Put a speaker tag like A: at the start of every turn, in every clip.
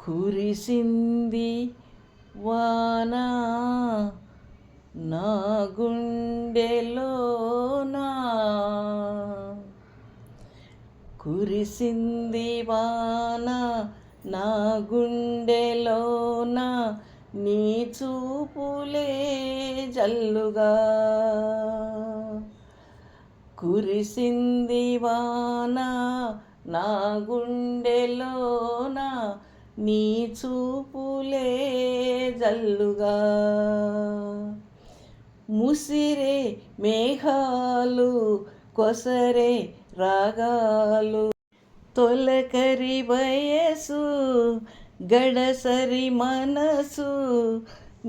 A: కురిసింది వాన నా గుండెలోనా, కురిసింది వాన నా గుండెలోన, నీ చూపులే జల్లుగా. కురిసింది వాన నా గుండెలోన, నీ చూపులే జల్లుగా. ముసిరే మేఘాలు కొసరే రాగాలు, తొలకరి వయసు గడసరి మనసు,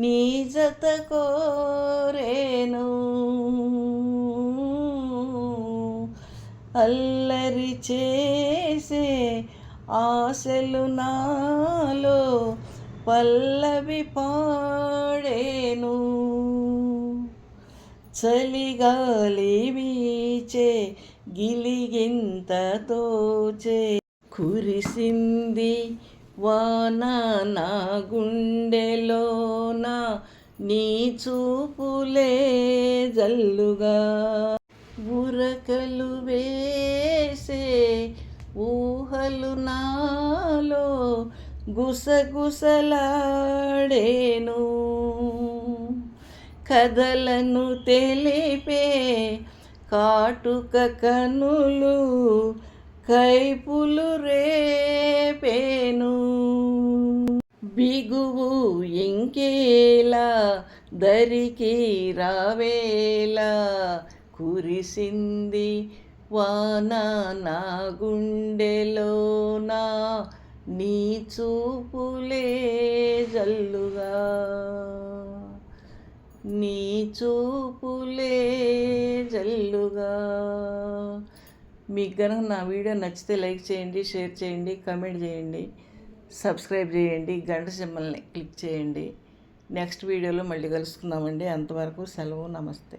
A: నీ జత కోరేను. అల్లరి చేసే ఆశలు నాలో పల్లవి పాడేను. చలిగాలి వీచే గిలిగింత తోచే, కురిసింది వాన నా గుండెలోన, నీ చూపులే జల్లుగా. ఉరకలు వేసే ఊహలు నాలో గుసగుసలాడేను. కథలను తెలిపే కాటుక కనులు కైపులు రేపేను. బిగువు ఇంకేలా దరికి రావేలా, కురిసింది వాన నా గుండెలోన, నీ చూపులే జల్లుగా. నీ చూపులే జల్లుగా. మీకు కనుక నా వీడియో నచ్చితే లైక్ చేయండి, షేర్ చేయండి, కామెంట్ చేయండి, సబ్స్క్రైబ్ చేయండి, గంట సింబల్ని క్లిక్ చేయండి. నెక్స్ట్ వీడియోలో మళ్ళీ కలుసుకుందామండి. అంతవరకు సెలవు, నమస్తే.